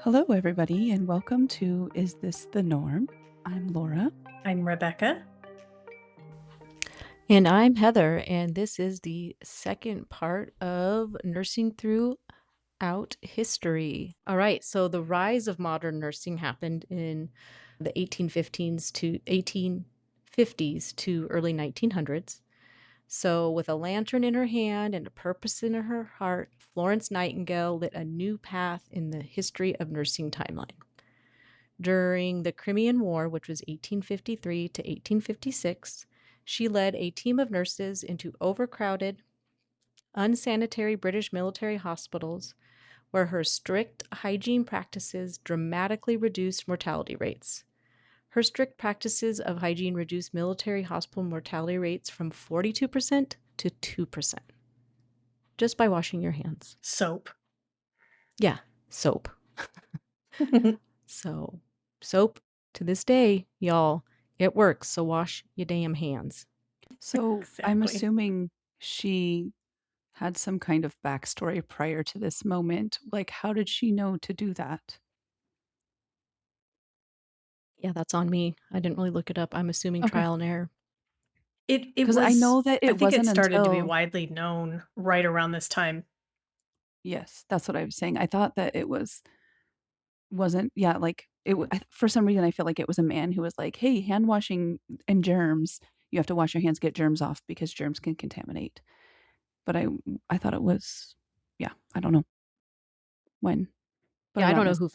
Hello, everybody, and welcome to Is This the Norm? I'm Laura. I'm Rebecca. And I'm Heather, and this is the second part of Nursing Throughout History. All right, so the rise of modern nursing happened in the 1850s to early 1900s. So, with a lantern in her hand and a purpose in her heart, Florence Nightingale lit a new path in the history of nursing timeline. During the Crimean War, which was 1853 to 1856, she led a team of nurses into overcrowded, unsanitary British military hospitals where her strict hygiene practices dramatically reduced mortality rates. Her strict practices of hygiene reduced military hospital mortality rates from 42% to 2% just by washing your hands. Soap. Yeah, soap. So, soap to this day, y'all, it works. So wash your damn hands. So I'm Exactly. assuming she had some kind of backstory prior to this moment. Like, how did she know to do that? Yeah, that's on me. I didn't really look it up. I'm assuming Okay. trial and error. It Because I was, know that I it think it wasn't started to be until, widely known right around this time. yes, that's what I was saying. I thought that wasn't, yeah, like, for some reason, I feel like it was a man who was like, hey, hand washing and germs, you have to wash your hands, get germs off because germs can contaminate. But I thought it was, yeah, I don't know when, but Yeah, I don't around know this who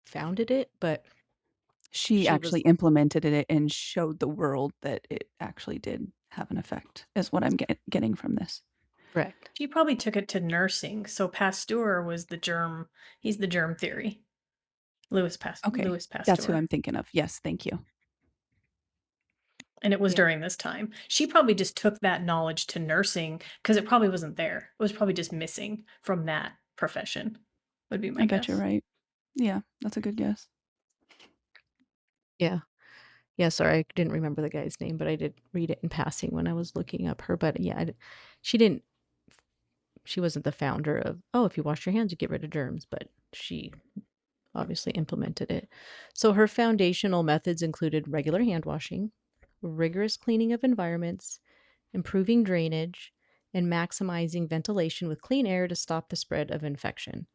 founded it, but she she actually was implemented it and showed the world that it actually did have an effect, is what I'm getting from this. correct. She probably took it to nursing. So Pasteur was the germ. He's the germ theory. Okay, Louis that's who Pasteur. I'm thinking of. Yes, thank you. And it was Yeah, during this time. She probably just took that knowledge to nursing because it probably wasn't there. It was probably just missing from that profession, would be my I bet you're guess. right. Yeah, that's a good guess. yeah. Yeah, sorry, I didn't remember the guy's name, but I did read it in passing when I was looking up her. But yeah, she didn't, she wasn't the founder of, oh, if you wash your hands, you get rid of germs, but she obviously implemented it. So her foundational methods included regular hand washing, rigorous cleaning of environments, improving drainage, and maximizing ventilation with clean air to stop the spread of infection.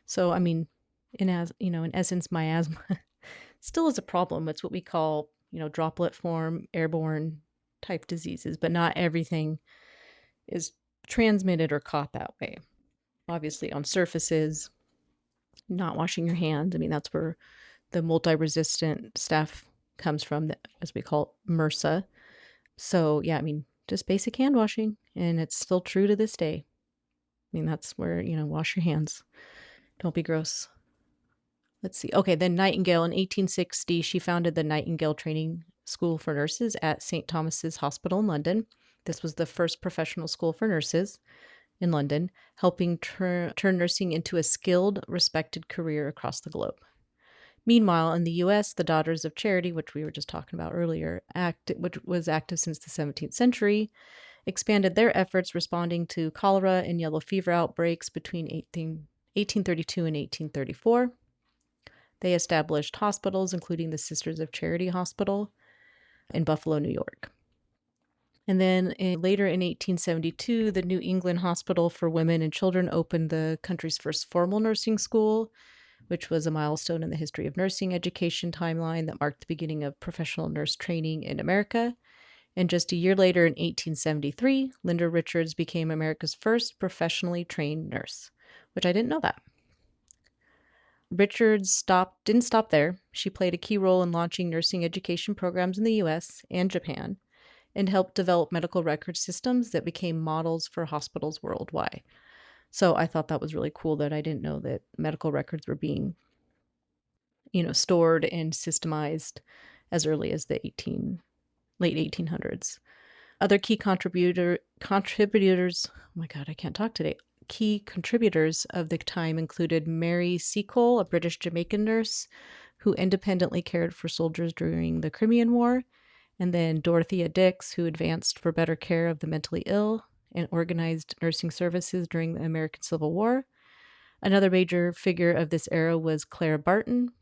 So, I mean, in essence, miasma still is a problem. It's what we call, droplet form, airborne type diseases, but not everything is transmitted or caught that way. Obviously, on surfaces, not washing your hands. I mean, that's where the multi-resistant staph comes from, as we call it, MRSA. So, yeah, I mean, just basic hand washing, and it's still true to this day. I mean, that's where, wash your hands. Don't be gross. Let's see. Okay, then Nightingale in 1860, she founded the Nightingale Training School for Nurses at St. Thomas's Hospital in London. This was the first professional school for nurses in London, helping turn nursing into a skilled, respected career across the globe. Meanwhile, in the U.S., the Daughters of Charity, which we were just talking about earlier, which was active since the 17th century, expanded their efforts responding to cholera and yellow fever outbreaks between 1832 and 1834. They established hospitals, including the Sisters of Charity Hospital in Buffalo, New York. And then later in 1872, the New England Hospital for Women and Children opened the country's first formal nursing school, which was a milestone in the history of nursing education timeline that marked the beginning of professional nurse training in America. And just a year later, in 1873, Linda Richards became America's first professionally trained nurse, which I didn't know that. Richards didn't stop there. She played a key role in launching nursing education programs in the US and Japan and helped develop medical record systems that became models for hospitals worldwide. So I thought that was really cool that I didn't know that medical records were being, stored and systemized as early as the late 1800s. Other key contributors, oh my God, I can't talk today. Key contributors of the time included Mary Seacole, a British Jamaican nurse who independently cared for soldiers during the Crimean War, and then Dorothea Dix, who advanced for better care of the mentally ill and organized nursing services during the American Civil War. Another major figure of this era was Clara Barton,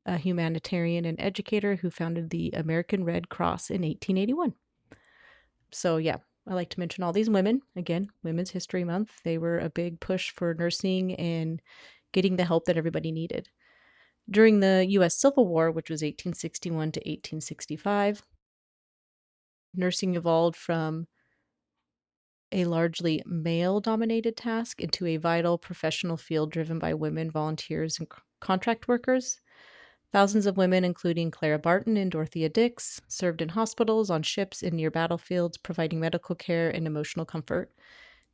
a humanitarian and educator who founded the American Red Cross in 1881. So, yeah, I like to mention all these women. Again, Women's History Month. They were a big push for nursing and getting the help that everybody needed. During the U.S. Civil War, which was 1861 to 1865, nursing evolved from a largely male dominated task into a vital professional field driven by women, volunteers, and contract workers. Thousands of women, including Clara Barton and Dorothea Dix, served in hospitals, on ships, and near battlefields, providing medical care and emotional comfort.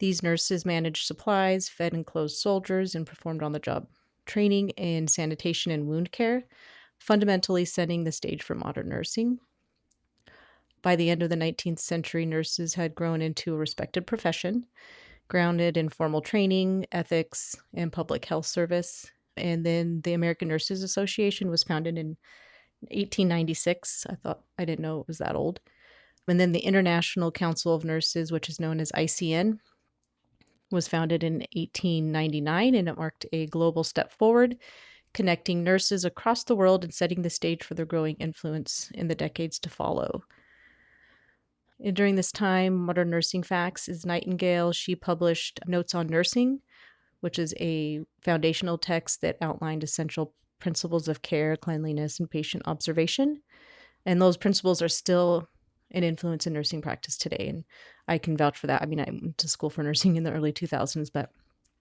These nurses managed supplies, fed and clothed soldiers, and performed on the job training in sanitation and wound care, fundamentally setting the stage for modern nursing. By the end of the 19th century, nurses had grown into a respected profession, grounded in formal training, ethics, and public health service. And then the American Nurses Association was founded in 1896. I didn't know it was that old. And then the International Council of Nurses, which is known as ICN, was founded in 1899, and it marked a global step forward, connecting nurses across the world and setting the stage for their growing influence in the decades to follow. And during this time, Modern Nursing Facts is Nightingale. She published Notes on Nursing, which is a foundational text that outlined essential principles of care, cleanliness, and patient observation. And those principles are still an influence in nursing practice today. And I can vouch for that. I mean, I went to school for nursing in the early 2000s, but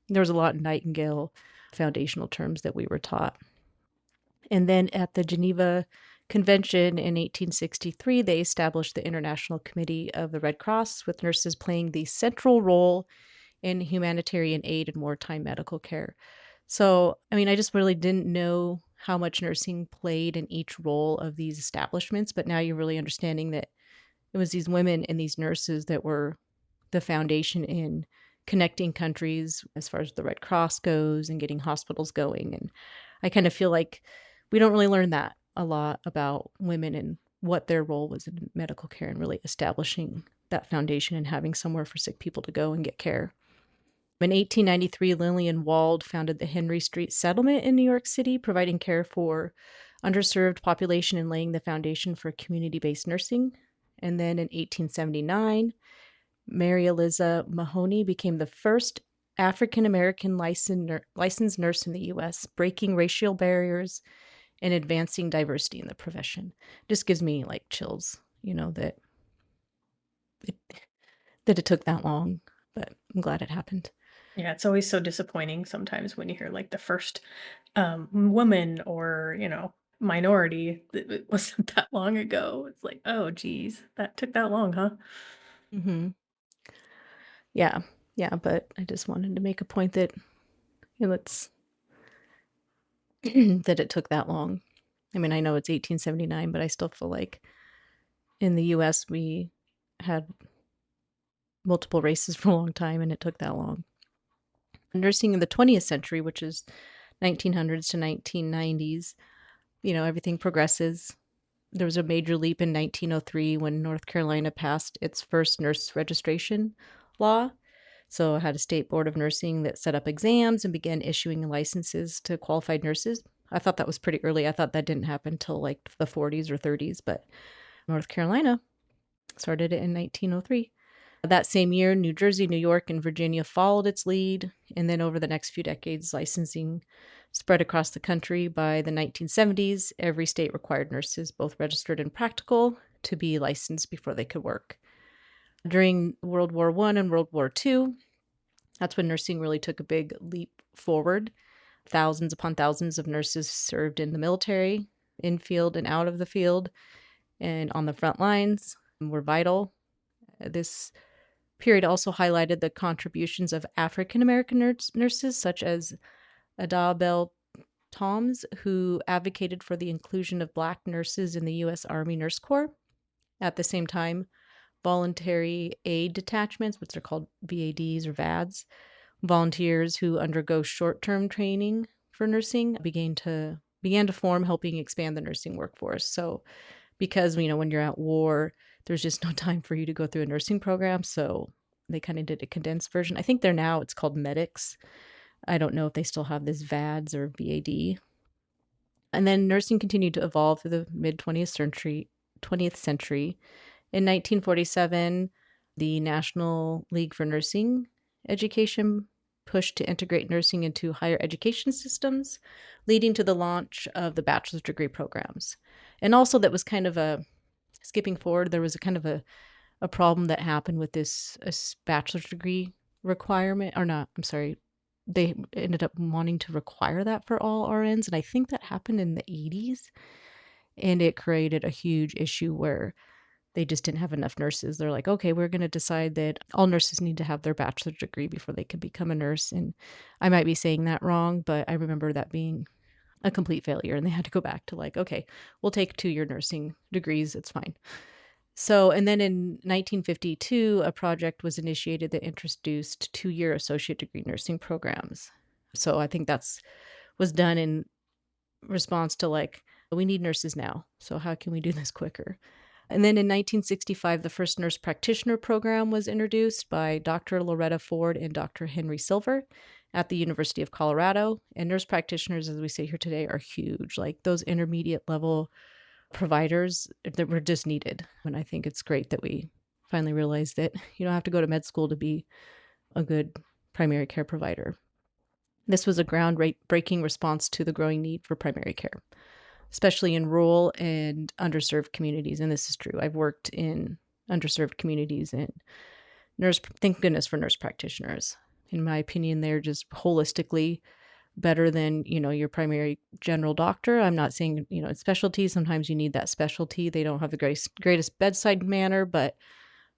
there was a lot of Nightingale foundational terms that we were taught. And then at the Geneva Convention in 1863, they established the International Committee of the Red Cross, with nurses playing the central role in humanitarian aid and wartime medical care. So, I mean, I just really didn't know how much nursing played in each role of these establishments, but now you're really understanding that it was these women and these nurses that were the foundation in connecting countries as far as the Red Cross goes and getting hospitals going. And I kind of feel like we don't really learn that a lot about women and what their role was in medical care and really establishing that foundation and having somewhere for sick people to go and get care. In 1893, Lillian Wald founded the Henry Street Settlement in New York City, providing care for underserved population and laying the foundation for community-based nursing. And then in 1879, Mary Eliza Mahoney became the first African-American licensed nurse in the U.S., breaking racial barriers and advancing diversity in the profession. Just gives me like chills, it, that it took that long, but I'm glad it happened. Yeah, it's always so disappointing sometimes when you hear like the first woman or, minority that it wasn't that long ago. It's like, oh, geez, that took that long, huh? Mm-hmm. Yeah, yeah, but I just wanted to make a point that it's that it took that long. I mean, I know it's 1879, but I still feel like in the U.S. we had multiple races for a long time, and it took that long. Nursing in the 20th century, which is 1900s to 1990s, everything progresses. There was a major leap in 1903 when North Carolina passed its first nurse registration law. So it had a state board of nursing that set up exams and began issuing licenses to qualified nurses. I thought that was pretty early. I thought that didn't happen until like the 40s or 30s, but North Carolina started it in 1903. That same year, New Jersey, New York, and Virginia followed its lead. And then over the next few decades, licensing spread across the country. By the 1970s, every state required nurses, both registered and practical, to be licensed before they could work. During World War I and World War II, that's when nursing really took a big leap forward. Thousands upon thousands of nurses served in the military, in field and out of the field, and on the front lines, were vital. This period also highlighted the contributions of African American nurses, such as Ada Bell Toms, who advocated for the inclusion of Black nurses in the U.S. Army Nurse Corps. At the same time, voluntary aid detachments, which are called VADs or VADs, volunteers who undergo short-term training for nursing began to form, helping expand the nursing workforce. So because, when you're at war, there's just no time for you to go through a nursing program. So they kind of did a condensed version. I think it's called medics. I don't know if they still have this VADS or VAD. And then nursing continued to evolve through the mid 20th century. 20th century. In 1947, the National League for Nursing Education pushed to integrate nursing into higher education systems, leading to the launch of the bachelor's degree programs. And also, that was kind of a skipping forward, there was a kind of a problem that happened with this bachelor's degree requirement, or not, I'm sorry. They ended up wanting to require that for all RNs. And I think that happened in the 80s. And it created a huge issue where they just didn't have enough nurses. They're like, okay, we're going to decide that all nurses need to have their bachelor's degree before they can become a nurse. And I might be saying that wrong, but I remember that being a complete failure. And they had to go back to like, okay, we'll take 2-year nursing degrees. It's fine. So, and then in 1952, a project was initiated that introduced 2-year associate degree nursing programs. So I think that's was done in response to like, we need nurses now. So how can we do this quicker? And then in 1965, the first nurse practitioner program was introduced by Dr. Loretta Ford and Dr. Henry Silver at the University of Colorado. And nurse practitioners, as we say here today, are huge. Like those intermediate level providers that were just needed. And I think it's great that we finally realized that you don't have to go to med school to be a good primary care provider. This was a groundbreaking response to the growing need for primary care, especially in rural and underserved communities. And this is true. I've worked in underserved communities, and thank goodness for nurse practitioners. In my opinion, they're just holistically better than, your primary general doctor. I'm not saying, it's specialty. Sometimes you need that specialty. They don't have the greatest bedside manner, but,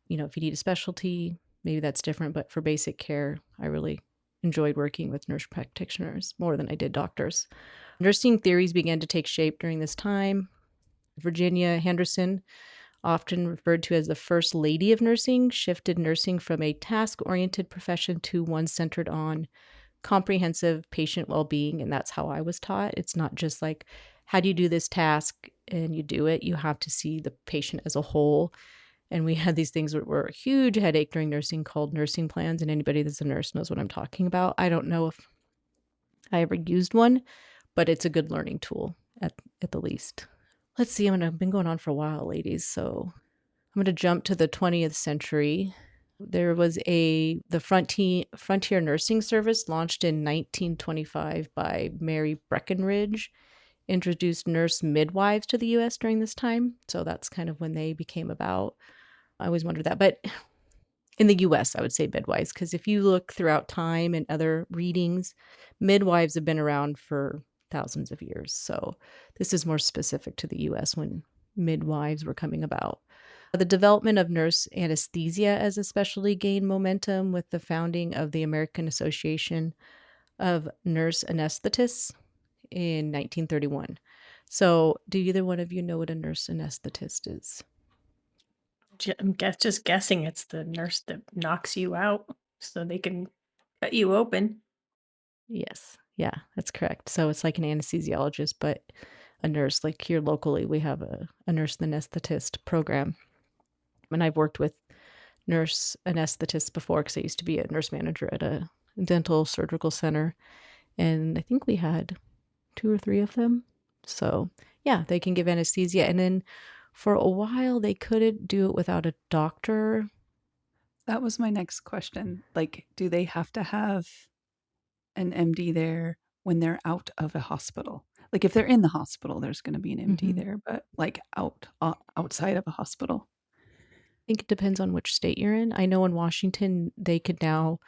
if you need a specialty, maybe that's different. But for basic care, I really enjoyed working with nurse practitioners more than I did doctors. Nursing theories began to take shape during this time. Virginia Henderson, often referred to as the first lady of nursing, shifted nursing from a task-oriented profession to one centered on comprehensive patient well-being, and that's how I was taught. It's not just like, how do you do this task and you do it? You have to see the patient as a whole. And we had these things that were a huge headache during nursing called nursing plans, and anybody that's a nurse knows what I'm talking about. I don't know if I ever used one, but it's a good learning tool at the least. Let's see, I've been going on for a while, ladies, so I'm going to jump to the 20th century. There was the Frontier Nursing Service launched in 1925 by Mary Breckinridge, introduced nurse midwives to the U.S. during this time. So that's kind of when they became about. I always wondered that. But in the U.S., I would say midwives, because if you look throughout time and other readings, midwives have been around for thousands of years. So this is more specific to the U.S. when midwives were coming about. The development of nurse anesthesia as a specialty gained momentum with the founding of the American Association of Nurse Anesthetists in 1931. So, do either one of you know what a nurse anesthetist is? I'm just guessing it's the nurse that knocks you out so they can cut you open. Yes. Yeah, that's correct. So, it's like an anesthesiologist, but a nurse. Like here locally, we have a nurse anesthetist program. And I've worked with nurse anesthetists before because I used to be a nurse manager at a dental surgical center. And I think we had 2 or 3 of them. So, yeah, they can give anesthesia. And then for a while, they couldn't do it without a doctor. That was my next question. Like, do they have to have an MD there when they're out of a hospital? Like, if they're in the hospital, there's going to be an MD Mhm. there, but like outside of a hospital. I think it depends on which state you're in. I know in Washington, they could now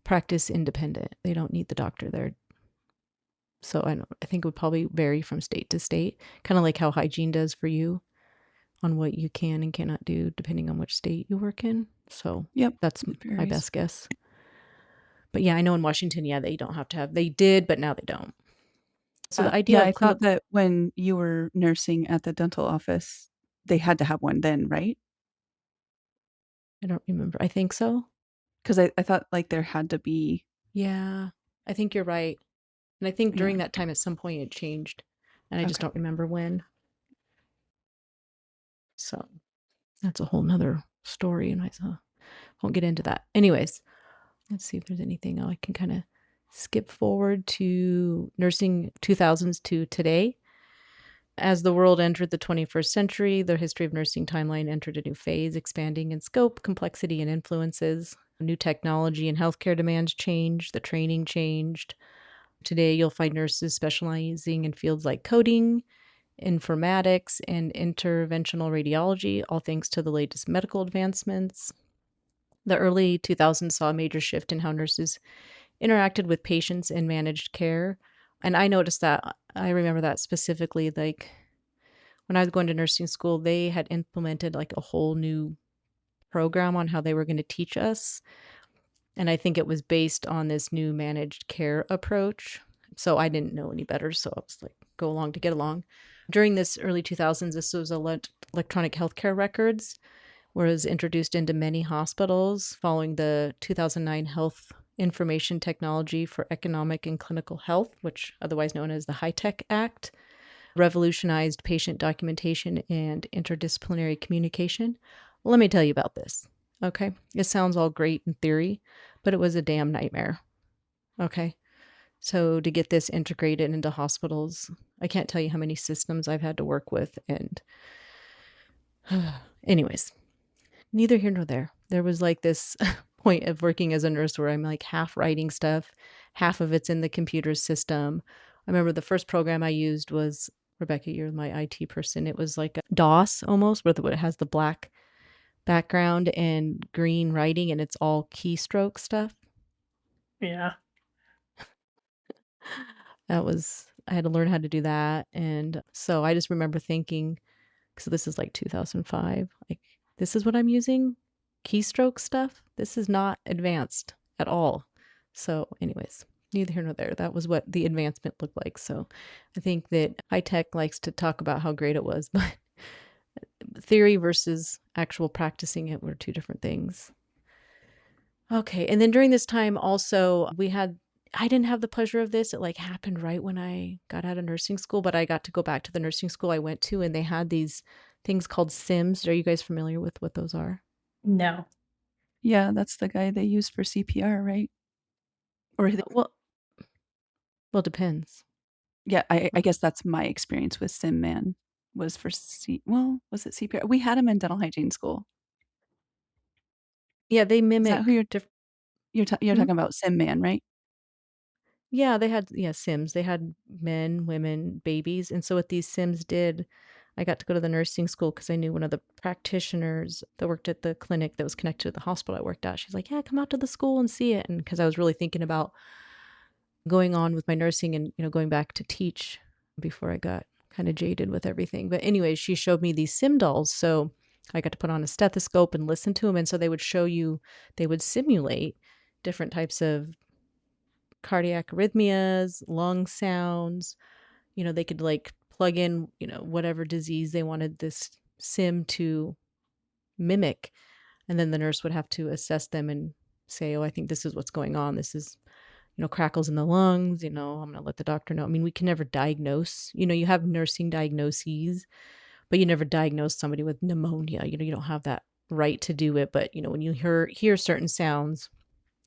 practice independent. They don't need the doctor there. So I think it would probably vary from state to state, kind of like how hygiene does for you on what you can and cannot do depending on which state you work in. So Yep, that's it my varies. best guess. But yeah, I know in Washington, yeah, they don't have to have, they did, but now they don't. So the idea Yeah, of I thought clinical, that when you were nursing at the dental office, they had to have one then, right? I don't remember. I think so. Because I thought like there had to be, Yeah, I think you're right. And I think yeah, during that time at some point it changed. And I just okay. don't remember when. So that's a whole nother story. And I won't get into that. Anyways, let's see if there's anything I can kind of skip forward to nursing 2000s to today. As the world entered the 21st century, the history of nursing timeline entered a new phase, expanding in scope, complexity, and influences. New technology and healthcare demands changed, the training changed. Today, you'll find nurses specializing in fields like coding, informatics, and interventional radiology, all thanks to the latest medical advancements. The early 2000s saw a major shift in how nurses interacted with patients and managed care. And I noticed that, I remember that specifically, like when I was going to nursing school, they had implemented like a whole new program on how they were going to teach us. And I think it was based on this new managed care approach. So I didn't know any better. So I was like, go along to get along. During this early 2000s, this was electronic healthcare records was introduced into many hospitals following the 2009 Health Information Technology for Economic and Clinical Health, which otherwise known as the HITECH Act, revolutionized patient documentation and interdisciplinary communication. Well, let me tell you about this. Okay. It sounds all great in theory, but it was a damn nightmare. Okay. So to get this integrated into hospitals, I can't tell you how many systems I've had to work with. And anyways, neither here nor there. There was like this point of working as a nurse where I'm like half writing stuff, half of it's in the computer system. I remember the first program I used was, Rebecca, you're my IT person. It was like a DOS almost, where it has the black background and green writing, and it's all keystroke stuff. Yeah. I had to learn how to do that. And so I just remember thinking, so this is like 2005, like, this is what I'm using? Keystroke stuff? This is not advanced at all. So anyways, neither here nor there. That was what the advancement looked like. So I think that high tech likes to talk about how great it was, but theory versus actual practicing it were two different things. Okay. And then during this time also, I didn't have the pleasure of this. It like happened right when I got out of nursing school, but I got to go back to the nursing school I went to, and they had these things called Sims. Are you guys familiar with what those are? No. Yeah, that's the guy they use for CPR, right? Or Well, it depends. yeah, I guess that's my experience with Sim Man was for was it CPR? We had him in dental hygiene school. Yeah, they Is that who mimic you're hmm? talking about, Sim Man, right? Yeah, they had Sims. They had men, women, babies. And so what these Sims did, I got to go to the nursing school because I knew one of the practitioners that worked at the clinic that was connected to the hospital I worked at. She's like, "Yeah, come out to the school and see it." And because I was really thinking about going on with my nursing and, going back to teach before I got kind of jaded with everything. But anyways, she showed me these sim dolls. So I got to put on a stethoscope and listen to them. And so they would simulate different types of cardiac arrhythmias, lung sounds. They could like plug in, whatever disease they wanted this sim to mimic. And then the nurse would have to assess them and say, "Oh, I think this is what's going on. This is, crackles in the lungs. I'm going to let the doctor know." I mean, we can never diagnose. You have nursing diagnoses, but you never diagnose somebody with pneumonia. You don't have that right to do it. But, when you hear certain sounds,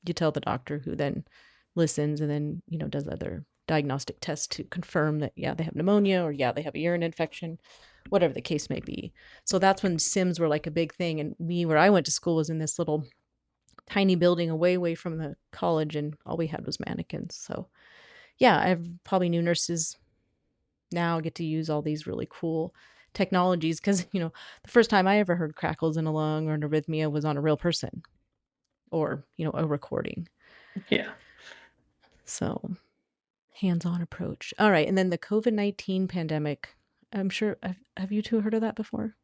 you tell the doctor, who then listens and then, does other diagnostic tests to confirm that, yeah, they have pneumonia, or yeah, they have a urine infection, whatever the case may be. So that's when Sims were like a big thing. And where I went to school was in this little tiny building away from the college, and all we had was mannequins. So yeah, I've probably new nurses now get to use all these really cool technologies because, the first time I ever heard crackles in a lung or an arrhythmia was on a real person, or, a recording. Yeah. So hands-on approach. All right. And then the COVID-19 pandemic. I'm sure, have you two heard of that before?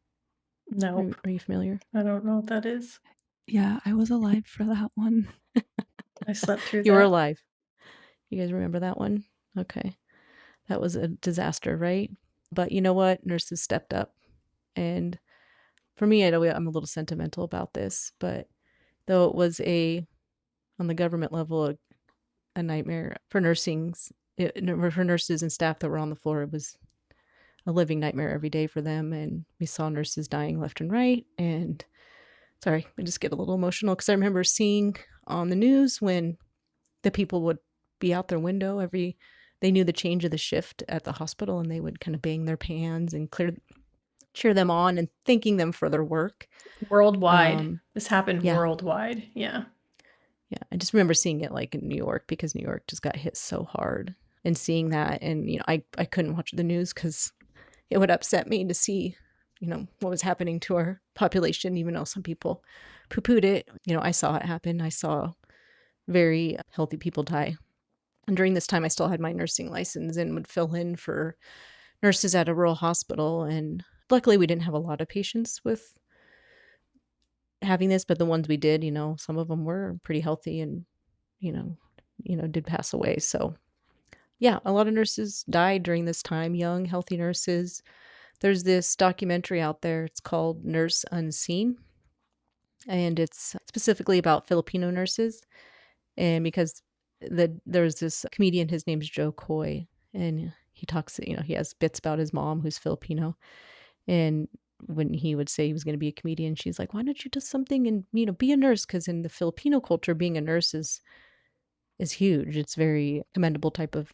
Nope. Are you familiar? I don't know what that is. Yeah, I was alive for that one. I slept through You were that. alive. You guys remember that one? Okay. That was a disaster, right? But you know what? Nurses stepped up. And for me, I know I'm a little sentimental about this, but though it was on the government level, a nightmare for for nurses and staff that were on the floor, it was a living nightmare every day for them. And we saw nurses dying left and right. And sorry, I just get a little emotional because I remember seeing on the news when the people would be out their window they knew the change of the shift at the hospital, and they would kind of bang their pans and cheer them on and thanking them for their work. Worldwide. Um, This happened yeah, worldwide. Yeah. yeah. I just remember seeing it like in New York because New York just got hit so hard, and seeing that, and I couldn't watch the news because it would upset me to see, what was happening to our population, even though some people poo-pooed it. I saw it happen. I saw very healthy people die. And during this time, I still had my nursing license and would fill in for nurses at a rural hospital. And luckily, we didn't have a lot of patients with having this, but the ones we did, some of them were pretty healthy and, you know, did pass away. So, yeah, a lot of nurses died during this time, young, healthy nurses. There's this documentary out there. It's called Nurse Unseen, and it's specifically about Filipino nurses. And because there's this comedian, his name's Joe Coy, and he talks, he has bits about his mom who's Filipino. And when he would say he was going to be a comedian, she's like, "Why don't you do something and be a nurse?" Because in the Filipino culture, being a nurse is huge. It's very commendable type of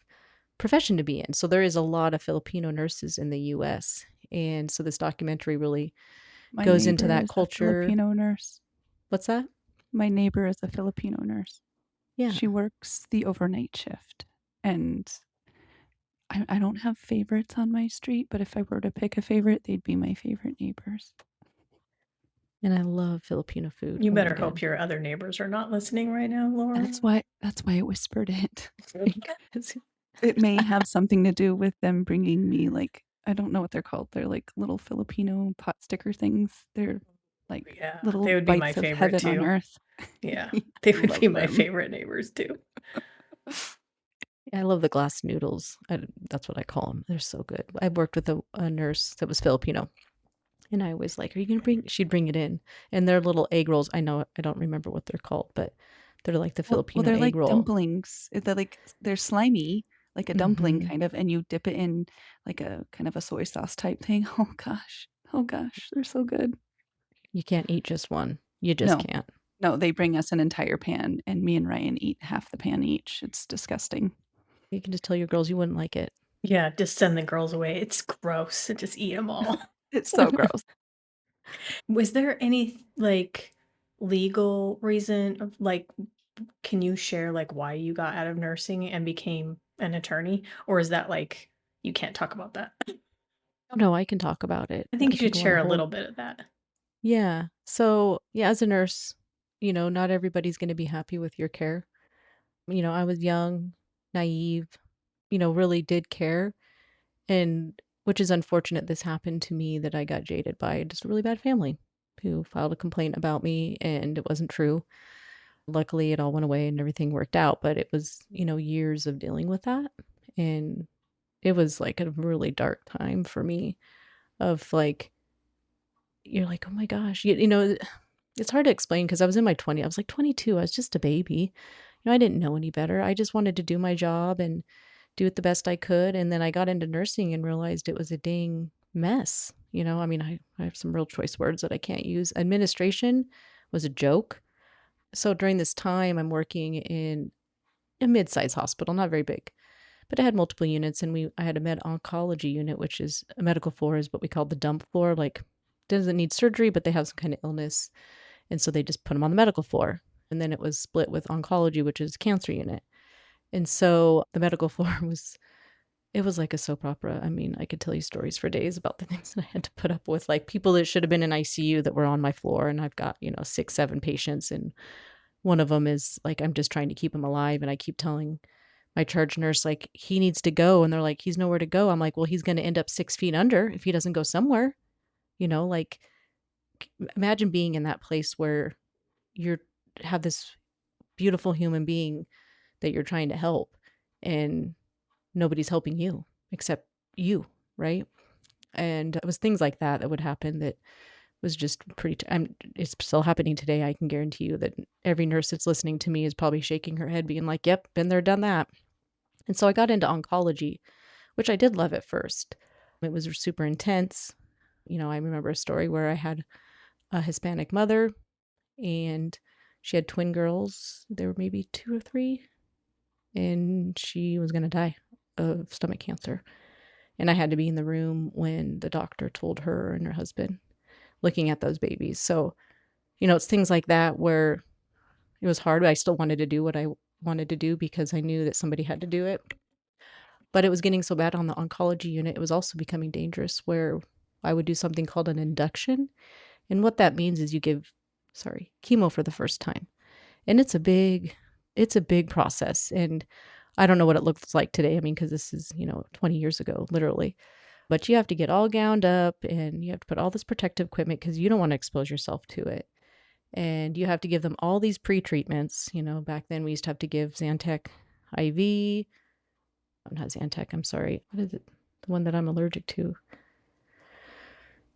profession to be in. So there is a lot of Filipino nurses in the U.S. And so this documentary really My goes into neighbor that is a culture. Filipino nurse. What's that? My neighbor is a Filipino nurse. Yeah. She works the overnight shift. And I don't have favorites on my street, but if I were to pick a favorite, they'd be my favorite neighbors. And I love Filipino food. You Oh my better hope God. your other neighbors are not listening right now, Laura. That's why I whispered it. Because It may have something to do with them bringing me, like, I don't know what they're called. They're like little Filipino pot sticker things. They're like Yeah, little they would be my bites of favorite heaven on too. earth. Yeah, they would Love be my them. favorite neighbors too. I love the glass noodles. That's what I call them. They're so good. I worked with a nurse that was Filipino, and I was like, "Are you gonna bring?" She'd bring it in, and their little egg rolls. I know I don't remember what they're called, but they're like the Well, Filipino they're egg like roll. dumplings. They're slimy, like a dumpling Hmm. kind of, and you dip it in like a kind of a soy sauce type thing. Oh gosh, they're so good. You can't eat just one. You just No, can't. no, they bring us an entire pan, and me and Ryan eat half the pan each. It's disgusting. You can just tell your girls you wouldn't like it. Yeah, just send the girls away. It's gross. Just eat them all. It's so gross. Was there any like legal reason of like can you share like why you got out of nursing and became an attorney? Or is that like you can't talk about that? Oh no, I can talk about it. I think I you can should go on share a a whole. little bit of that. Yeah. So yeah, as a nurse, not everybody's going to be happy with your care. I was young, naive, really did care. And which is unfortunate this happened to me, that I got jaded by just a really bad family who filed a complaint about me, and it wasn't true. Luckily, it all went away and everything worked out, but it was, years of dealing with that. And it was like a really dark time for me of like, you're like, oh my gosh, it's hard to explain because I was in my 20s. I was like 22. I was just a baby. I didn't know any better. I just wanted to do my job and do it the best I could. And then I got into nursing and realized it was a dang mess. I mean, I have some real choice words that I can't use. Administration was a joke. So during this time, I'm working in a mid-sized hospital, not very big, but it had multiple units. And I had a med oncology unit, which is a medical floor, is what we call the dump floor. Like, doesn't need surgery, but they have some kind of illness. And so they just put them on the medical floor. And then it was split with oncology, which is cancer unit. And so the medical floor it was like a soap opera. I mean, I could tell you stories for days about the things that I had to put up with, like people that should have been in ICU that were on my floor. And I've got, 6, 7 patients. And one of them is like, I'm just trying to keep him alive. And I keep telling my charge nurse, like, he needs to go. And they're like, he's nowhere to go. I'm like, well, he's going to end up 6 feet under if he doesn't go somewhere, like imagine being in that place where you're have this beautiful human being that you're trying to help, and nobody's helping you except you, right? And it was things like that that would happen that was just it's still happening today. I can guarantee you that every nurse that's listening to me is probably shaking her head being like, yep, been there, done that. And so I got into oncology, which I did love at first. It was super intense. I remember a story where I had a Hispanic mother, and she had twin girls. They were maybe 2 or 3, and she was going to die of stomach cancer. And I had to be in the room when the doctor told her and her husband, looking at those babies. So, it's things like that where it was hard, but I still wanted to do what I wanted to do because I knew that somebody had to do it. But it was getting so bad on the oncology unit, it was also becoming dangerous where I would do something called an induction. And what that means is you give, chemo for the first time. And it's a big process. And I don't know what it looks like today. I mean, because this is, 20 years ago, literally. But you have to get all gowned up and you have to put all this protective equipment because you don't want to expose yourself to it. And you have to give them all these pre-treatments. Back then we used to have to give Zantac IV. Not Zantac, I'm sorry. What is it? The one that I'm allergic to.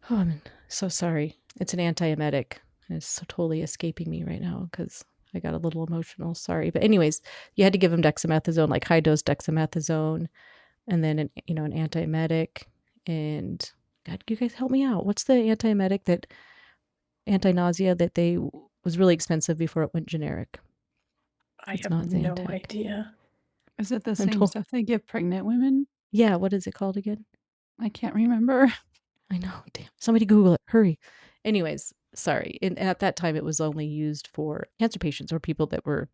Oh, I'm so sorry. It's an antiemetic. It's so totally escaping me right now because I got a little emotional. Sorry. But anyways, you had to give them dexamethasone, like high dose dexamethasone, and then an antiemetic. And God, you guys help me out. What's the antiemetic that anti-nausea that they was really expensive before it went generic? I It's have not no Zantac. idea. Is it the I'm same told. stuff they give pregnant women? Yeah, what is it called again? I can't remember. I know. Damn. Somebody Google it. Hurry. Anyways, sorry. And at that time, it was only used for cancer patients or people that were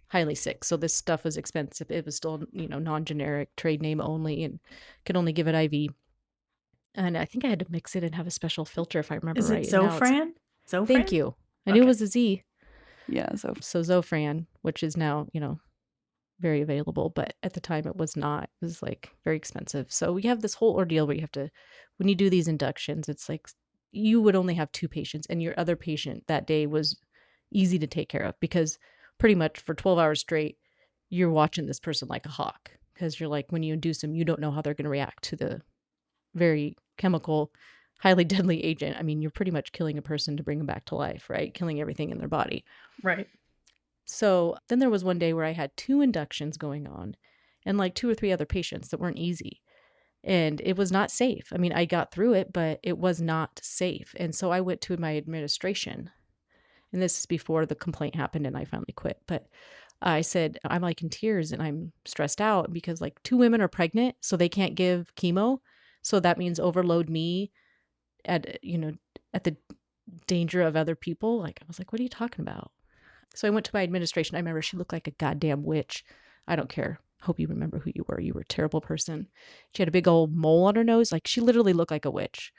highly sick. So this stuff was expensive. It was still, non-generic, trade name only, and could only give it IV. And I think I had to mix it and have a special filter if I remember Is it right. And now it's, Zofran? thank Zofran? you. I knew it Okay. was a Z. Yeah, so So Zofran, which is now, very available, but at the time it was not. It was like very expensive. So we have this whole ordeal where you have to, when you do these inductions, it's like you would only have 2 patients, and your other patient that day was easy to take care of because pretty much for 12 hours straight, you're watching this person like a hawk because you're like, when you induce them, you don't know how they're going to react to the very chemical, highly deadly agent. I mean, you're pretty much killing a person to bring them back to life, right? Killing everything in their body. Right. So then there was one day where I had 2 inductions going on and like 2 or 3 other patients that weren't easy. And it was not safe. I mean, I got through it, but it was not safe. And so I went to my administration. And this is before the complaint happened and I finally quit. But I said, I'm like in tears and I'm stressed out because like 2 women are pregnant, so they can't give chemo. So that means overload me at, at the danger of other people. Like, I was like, what are you talking about? So I went to my administration. I remember she looked like a goddamn witch. I don't care. Hope you remember who you were. You were a terrible person. She had a big old mole on her nose. Like, she literally looked like a witch.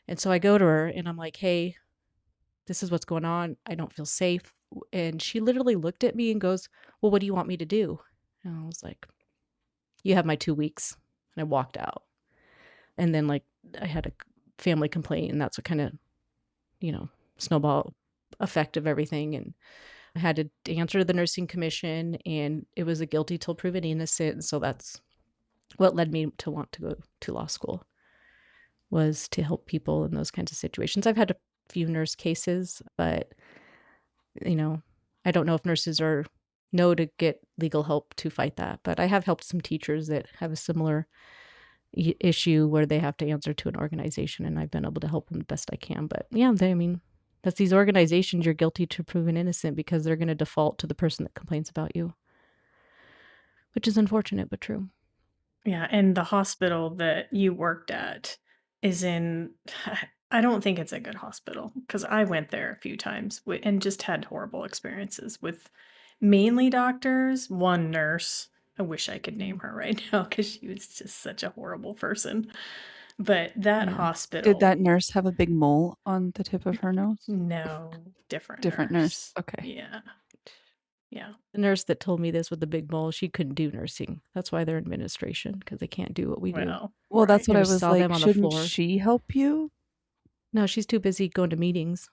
And so I go to her and I'm like, hey, this is what's going on. I don't feel safe. And she literally looked at me and goes, well, what do you want me to do? And I was like, you have my 2 weeks. And I walked out. And then, like, I had a family complaint, and that's what kind of, snowball effect of everything. And I had to answer to the nursing commission, and it was a guilty till proven innocent. And so that's what led me to want to go to law school, was to help people in those kinds of situations. I've had a few nurse cases, but I don't know if nurses know to get legal help to fight that. But I have helped some teachers that have a similar issue where they have to answer to an organization, and I've been able to help them the best I can. But yeah, that's these organizations, you're guilty to proven innocent because they're going to default to the person that complains about you, which is unfortunate but true. Yeah, and the hospital that you worked at is in I don't think it's a good hospital because I went there a few times and just had horrible experiences with mainly doctors, one nurse. I wish I could name her right now because she was just such a horrible person. But that Yeah. did hospital, that nurse have a big mole on the tip of her nose? no, different Different nurse. nurse. Okay. Yeah, yeah. The nurse that told me this with the big mole, she couldn't do nursing. That's why they're in administration, because they can't do what we do. Well, Well, that's right. what You I ever was saw them like, on the shouldn't floor? she help you? No, she's too busy going to meetings.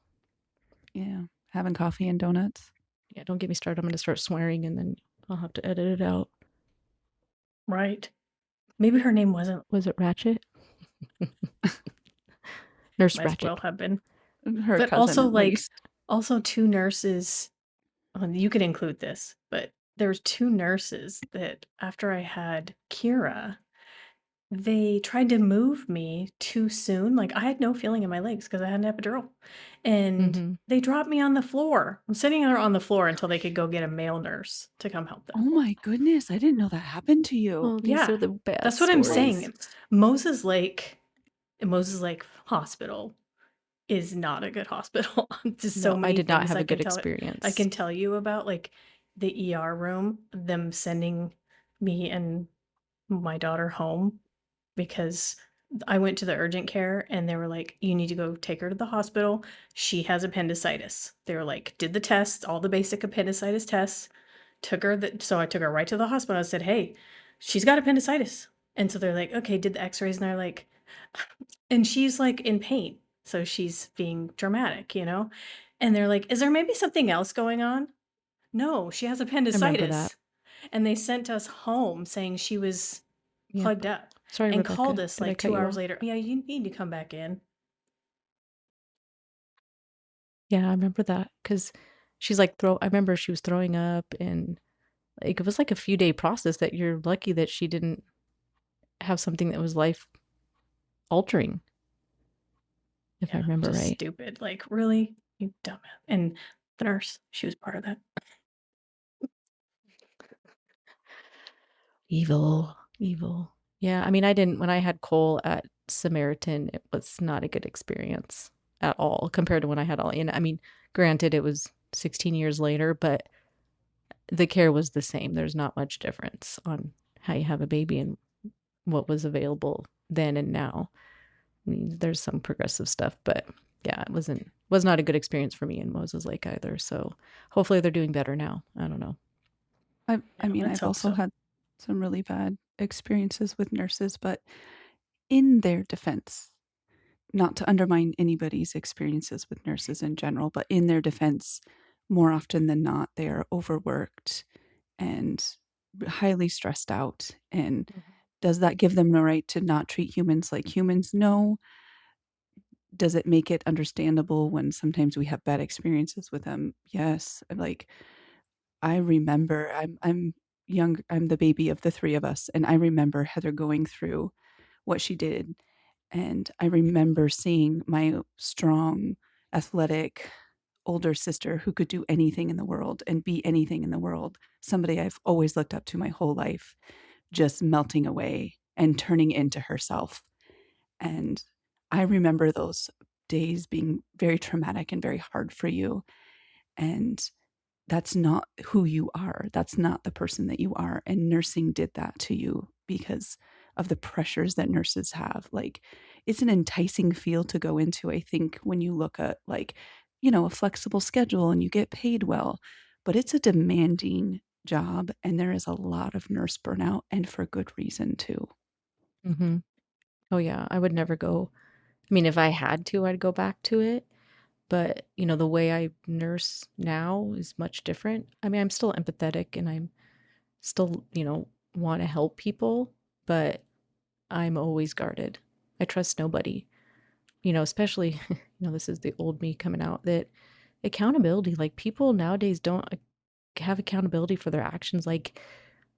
Yeah, having coffee and donuts. Yeah, don't get me started. I'm going to start swearing and then I'll have to edit it out. Right. Maybe her name wasn't, Was it Ratchet? Nurse might as well Ratchet. have been. Her But cousin, also, at like, least. also 2 nurses, you could include this, but there was 2 nurses that after I had Kira, they tried to move me too soon. Like, I had no feeling in my legs because I had an epidural, and Mhm. they dropped me on the floor. I'm sitting there on the floor until they could go get a male nurse to come help Oh them. my goodness, I didn't know that happened to you. Oh, these Yeah, are the bad that's what I'm stories. saying. Moses Lake Moses Lake Hospital is not a good hospital. Just so No, I many did not things have I a can good tell I experience. can tell you about, like, the ER room, them sending me and my daughter home because I went to the urgent care and they were like, "You need to go take her to the hospital. She has appendicitis." They were like, did the tests, all the basic appendicitis tests, so I took her right to the hospital. I said, "Hey, she's got appendicitis." And so they're like, "Okay," did the x-rays and they're like, and she's like in pain. So she's being dramatic, you know? And they're like, "Is there maybe something else going on?" No, she has I remember that. appendicitis. And they sent us home saying she was plugged Yep. up Sorry, and called Rebecca. us Did I like cut 2 you hours off? later. "Yeah, you need to come back in." Yeah, I remember that because she's like I remember she was throwing up and like it was like a few day process that you're lucky that she didn't have something that was life altering, if I Yeah, remember just right. stupid. Like, really? You dumbass. And the nurse, she was part of that. Evil, evil. Yeah, I mean, I didn't when I had Cole at Samaritan, it was not a good experience at all compared to when I had Ollie. And I mean, granted, it was 16 years later, but the care was the same. There's not much difference on how you have a baby and what was available then and now. I mean, there's some progressive stuff, but yeah, it was not a good experience for me in Moses Lake either. So hopefully they're doing better now. I don't know. I Yeah, mean, let's I've hope also so. had some really bad experiences with nurses, but in their defense, not to undermine anybody's experiences with nurses in general, but in their defense, more often than not, they are overworked and highly stressed out. And does that give them the right to not treat humans like humans? No. Does it make it understandable when sometimes we have bad experiences with them? Yes. Like I remember I'm young, I'm the baby of the three of us, and I remember Heather going through what she did. And I remember seeing my strong, athletic older sister who could do anything in the world and be anything in the world, somebody I've always looked up to my whole life, just melting away and turning into herself. And I remember those days being very traumatic and very hard for you. And that's not who you are. That's not the person that you are. And nursing did that to you because of the pressures that nurses have. Like, it's an enticing field to go into, I think, when you look at, like, a flexible schedule and you get paid well, but it's a demanding job. And there is a lot of nurse burnout, and for good reason, too. Mm-hmm. Oh yeah, I would never go. I mean, if I had to, I'd go back to it. But the way I nurse now is much different. I mean, I'm still empathetic and I'm still, want to help people, but I'm always guarded. I trust nobody. Especially, this is the old me coming out that accountability, like people nowadays don't have accountability for their actions. Like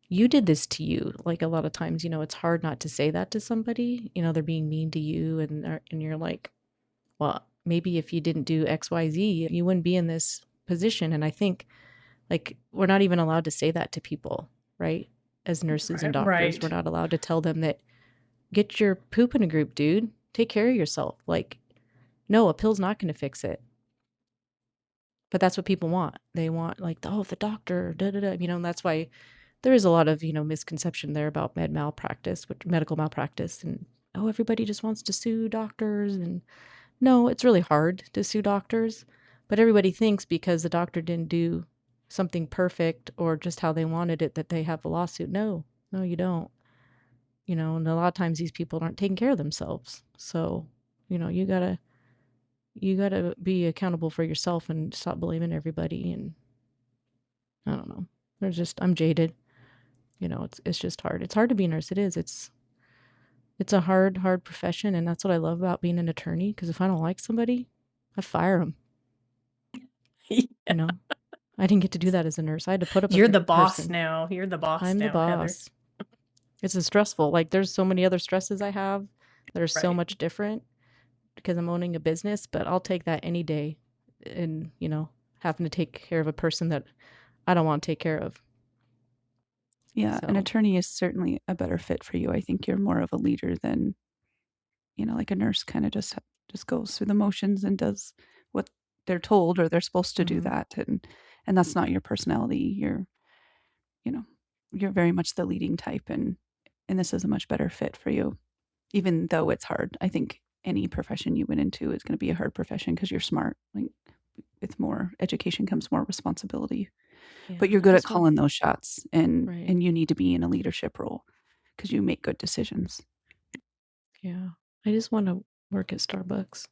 you did this to you. Like a lot of times, it's hard not to say that to somebody. They're being mean to you, and you're like, well, maybe if you didn't do X, Y, Z, you wouldn't be in this position. And I think like we're not even allowed to say that to people, right? As nurses and Right, doctors, we're right. not allowed to tell them that get your poop in a group, dude. Take care of yourself. Like, no, a pill's not going to fix it. But that's what people want. They want like, oh, the doctor, da da da. And that's why there is a lot of misconception there about medical malpractice, and oh, everybody just wants to sue doctors, and no, it's really hard to sue doctors, but everybody thinks because the doctor didn't do something perfect or just how they wanted it that they have a lawsuit. No, no, you don't. And a lot of times these people aren't taking care of themselves. So, you gotta be accountable for yourself and stop blaming everybody. And I don't know. I'm jaded. It's just hard. It's hard to be a nurse. It is. It's a hard profession, and that's what I love about being an attorney. Because if I don't like somebody, I fire them. You know, I didn't get to do that as a nurse. I had to put up You're with the the boss person. now. You're the boss I'm the now, Heather. boss. It's stressful. Like there's so many other stresses I have that are so Right. much different because I'm owning a business, but I'll take that any day and, having to take care of a person that I don't want to take care of. Yeah, an So, attorney is certainly a better fit for you. I think you're more of a leader than, like a nurse kinda just goes through the motions and does what they're told or they're supposed to do mhm. that, and that's not your personality. You know, you're very much the leading type, and this is a much better fit for you, even though it's hard. I think any profession you went into is gonna be a hard profession because 'cause you're smart. Like, with more education comes more responsibility. But Yeah, you're I good at just want calling those shots, and right. and you need to be in a leadership role because you make good decisions. Yeah. I just want to work at Starbucks.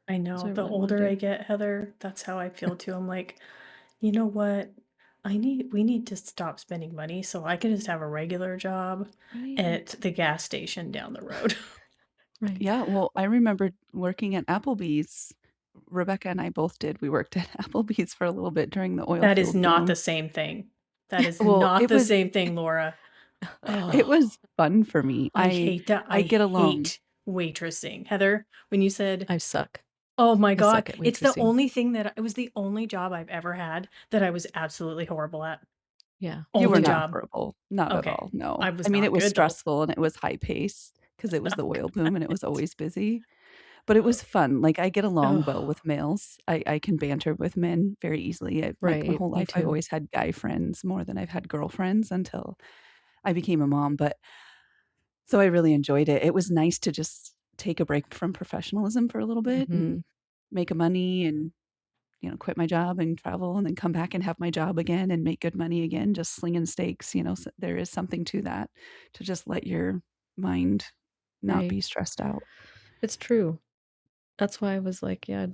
I That's what know. I The really want older to I do. get, Heather, that's how I feel too. I'm like, you know what? We need to stop spending money so I can just have a regular job at Right. the gas station down the road. Right. Yeah, well, I remember working at Applebee's. Rebecca and I both did. We worked at Applebee's for a little bit during the oil That is field not the boom. same thing. That is Well, not the same thing, Laura. it Oh, was fun for me. I hate that. I I get along. hate waitressing. Heather, when you said, I suck. "Oh my I god," suck at it's the waitressing. only thing that it was the only job I've ever had that I was absolutely horrible at. Yeah. You Me were Only not too. job. horrible, not at Okay. all, no. I I was mean, it not was good though. stressful and it was high paced because it was Not the oil good boom at and it was it. always busy. But it was fun. Like, I get along well Oh, with males. I can banter with men very easily. My Right. whole Me life, I've too. always had guy friends more than I've had girlfriends until I became a mom, but so I really enjoyed it. It was nice to just take a break from professionalism for a little bit and Mhm. make a money and, quit my job and travel and then come back and have my job again and make good money again, just slinging steaks, so there is something to that, to just let your mind not Right. be stressed out. It's true. That's why I was like, yeah,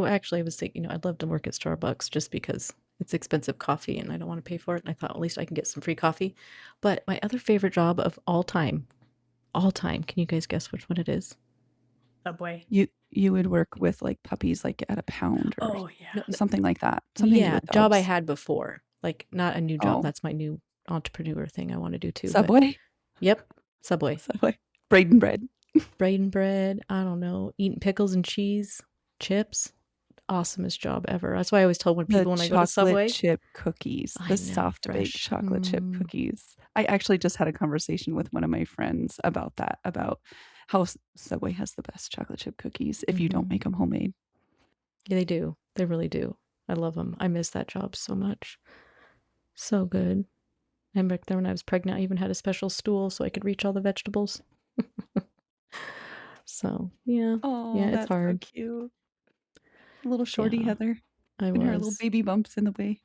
actually, I was thinking, I'd love to work at Starbucks just because it's expensive coffee and I don't want to pay for it. And I thought, at least I can get some free coffee. But my other favorite job of all time, can you guys guess which one it is? Subway. You would work with, like, puppies, like, at a pound or Oh yeah. No, something like that, something to do yeah, with job I dogs. had before. Like, not a new job. Oh, That's my new entrepreneur thing I want to do too. But Subway? yep, Subway. Subway. Braden bread. Braden bread, I don't know, eating pickles and cheese, chips. Awesomest job ever. That's why I always tell when The people when I go to chocolate Subway, chip cookies, I the know, soft baked fresh. chocolate chip cookies. I actually just had a conversation with one of my friends about that, about how Subway has the best chocolate chip cookies if you don't Mm-hmm. make them homemade. Yeah, they do. They really do. I love them. I miss that job so much. So good. I remember there when I was pregnant, I even had a special stool so I could reach all the vegetables. So, yeah. Yeah, Oh, it's that's so hard. cute. Little shorty Yeah, Heather I and her little was. baby bumps in the way.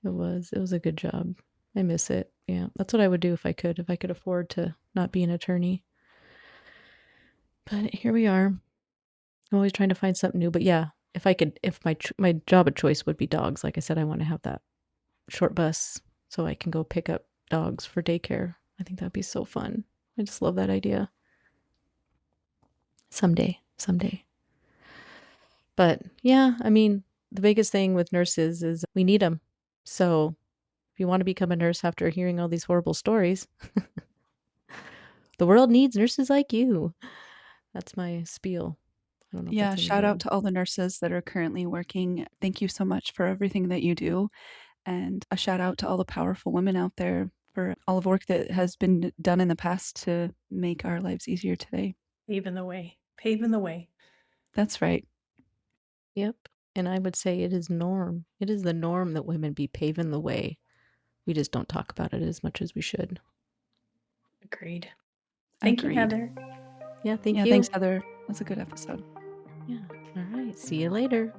It was. It was a good job. I miss it. Yeah. That's what I would do if I could afford to not be an attorney. But here we are. I'm always trying to find something new. But yeah, if my job of choice would be dogs. Like I said, I want to have that short bus so I can go pick up dogs for daycare. I think that'd be so fun. I just love that idea. Someday, someday. But yeah, I mean, the biggest thing with nurses is we need them. So if you want to become a nurse after hearing all these horrible stories, the world needs nurses like you. That's my spiel. I don't know if Yeah, that's any shout out good. to all the nurses that are currently working. Thank you so much for everything that you do. And a shout out to all the powerful women out there for all of work that has been done in the past to make our lives easier today. Paving the way. Paving the way. That's right. Yep. And I would say it is norm. It is the norm that women be paving the way. We just don't talk about it as much as we should. Agreed. Thank you, Agreed. Heather. Yeah, thank Yeah, you. thanks, Heather. That's a good episode. Yeah. All right. See you later.